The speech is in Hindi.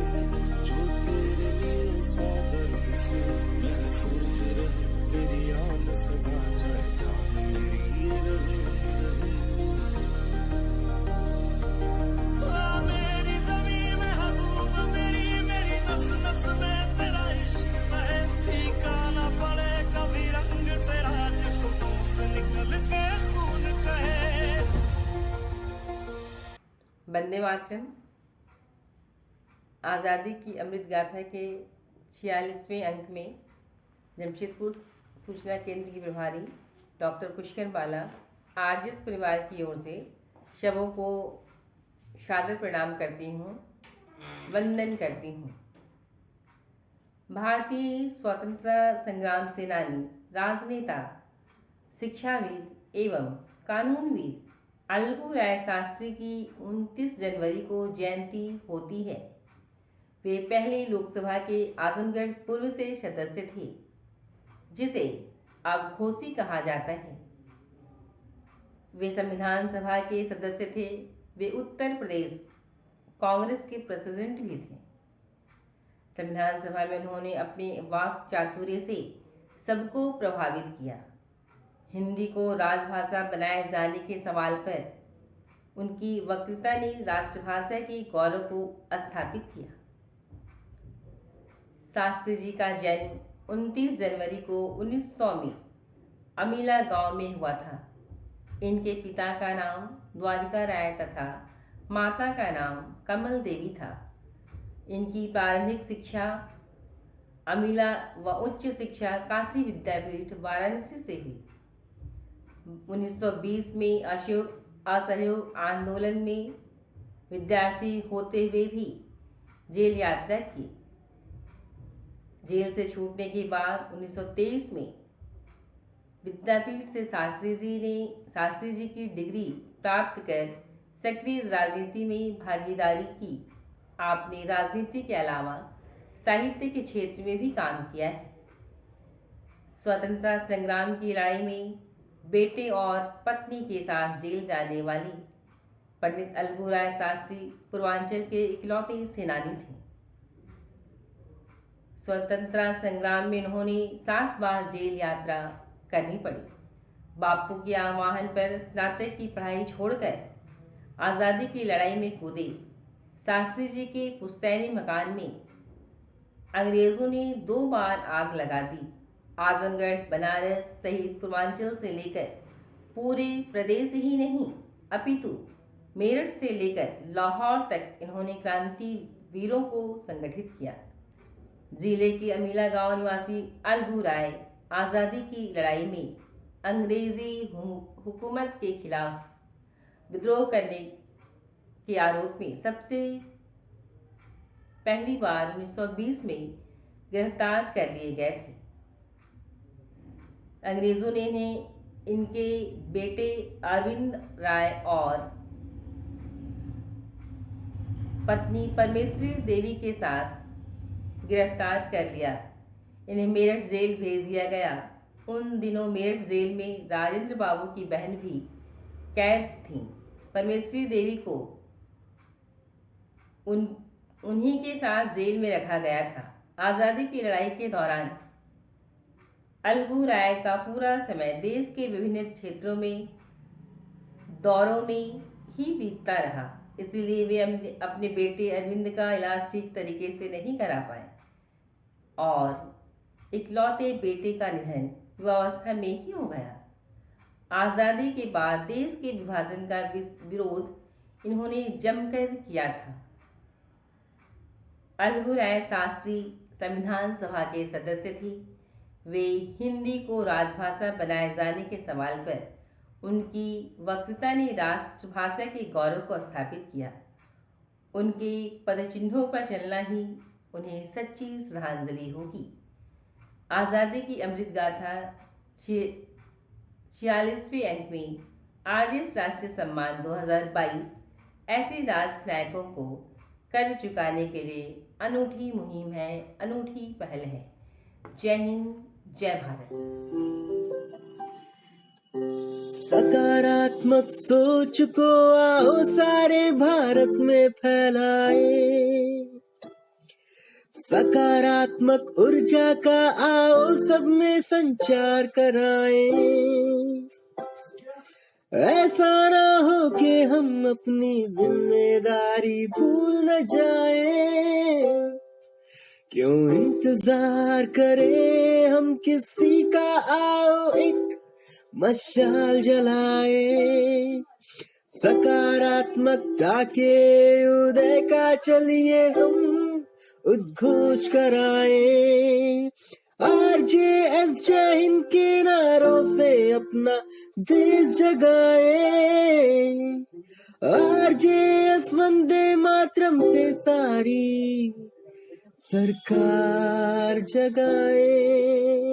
में जो तेरे लिए सौ दर्द से महफूज रहे, तेरी याद सदा चाहे जान मेरी ये रहे। मेरी ज़मीं में महबूब मेरी, मेरी नस नस में तेरा इश्क बहे, फीका ना पड़े कभी रंग तेरा, जिस्मों से निकल के खून कहे। वंदे मातरम। आज़ादी की अमृत गाथा के 46वें अंक में जमशेदपुर सूचना केंद्र की प्रभारी डॉक्टर पुष्कर बाला आरजेएस परिवार की ओर से शवों को सादर प्रणाम करती हूँ, वंदन करती हूँ। भारतीय स्वतंत्रता संग्राम सेनानी, राजनेता, शिक्षाविद एवं कानूनविद अलगू राय शास्त्री की 29 जनवरी को जयंती होती है। वे पहले लोकसभा के आजमगढ़ पूर्व से सदस्य थे, जिसे अब घोसी कहा जाता है। वे संविधान सभा के सदस्य थे। वे उत्तर प्रदेश कांग्रेस के प्रेसिडेंट भी थे। संविधान सभा में उन्होंने अपने वाक चातुर्य से सबको प्रभावित किया। हिंदी को राजभाषा बनाए जाने के सवाल पर उनकी वक्तृता ने राष्ट्रभाषा के गौरव को स्थापित किया। शास्त्री जी का जन्म 29 जनवरी को 1900 में अमीला गांव में हुआ था। इनके पिता का नाम द्वारिका राय तथा माता का नाम कमल देवी था। इनकी प्रारंभिक शिक्षा अमीला व उच्च शिक्षा काशी विद्यापीठ वाराणसी से हुई। 1920 में असहयोग आंदोलन में विद्यार्थी होते हुए भी जेल यात्रा की। जेल से छूटने के बाद 1923 में विद्यापीठ से शास्त्री जी की डिग्री प्राप्त कर सक्रिय राजनीति में भागीदारी की। आपने राजनीति के अलावा साहित्य के क्षेत्र में भी काम किया है। स्वतंत्रता संग्राम की लड़ाई में बेटे और पत्नी के साथ जेल जाने वाली पंडित अलगू राय शास्त्री पूर्वांचल के इकलौते सेनानी थे। स्वतंत्रता संग्राम में उन्होंने 7 बार जेल यात्रा करनी पड़ी। बापू के आह्वान पर स्नातक की पढ़ाई छोड़कर आज़ादी की लड़ाई में कूदे। शास्त्री जी के पुश्तैनी मकान में अंग्रेजों ने 2 बार आग लगा दी। आजमगढ़, बनारस सहित पूर्वांचल से लेकर पूरे प्रदेश ही नहीं अपितु मेरठ से लेकर लाहौर तक इन्होंने क्रांति वीरों को संगठित किया। जिले के अमीला गांव निवासी अलगू राय आज़ादी की लड़ाई में अंग्रेजी हुकूमत के खिलाफ विद्रोह करने के आरोप में सबसे पहली बार 1920 में गिरफ्तार कर लिए गए थे। अंग्रेजों ने इन्हें इनके बेटे अरविंद राय और पत्नी परमेश्वरी देवी के साथ गिरफ्तार कर लिया। इन्हें मेरठ जेल भेज दिया गया। उन दिनों मेरठ जेल में राजेंद्र बाबू की बहन भी कैद थी। परमेश्वरी देवी को उन्हीं के साथ जेल में रखा गया था। आज़ादी की लड़ाई के दौरान अलगू राय का पूरा समय देश के विभिन्न क्षेत्रों में दौरों में ही बीतता रहा। इसलिए वे अपने बेटे अरविंद का इलाज ठीक तरीके से नहीं करा पाए और इकलौते बेटे का निधन युवावस्था में ही हो गया। आज़ादी के बाद देश के विभाजन का विरोध इन्होंने जमकर किया था। अलगू राय शास्त्री संविधान सभा के सदस्य थे। वे हिंदी को राजभाषा बनाए जाने के सवाल पर उनकी वक्तृता ने राष्ट्रभाषा के गौरव को स्थापित किया। उनके पदचिन्हों पर चलना ही उन्हें सच्ची श्रद्धांजलि होगी। आज़ादी की अमृत गाथा 46वें अंक में आरजेएस राष्ट्रीय सम्मान 2022 ऐसे राजनायकों को कर्ज चुकाने के लिए अनूठी मुहिम है, अनूठी पहल है। जय हिंद, जय भारत। सकारात्मक सोच को आओ सारे भारत में फैलाए, सकारात्मक ऊर्जा का आओ सब में संचार कराएं। ऐसा ना हो कि हम अपनी जिम्मेदारी भूल न जाएं। क्यों इंतजार करें हम किसी का, आओ एक मशाल जलाएं। सकारात्मकता के उदय का चलिए हम उद्घोष कराएं। RJS जय हिंद के नारों से अपना देश जगाएं। RJS वंदे मातरम से सारी सरकार जगाए।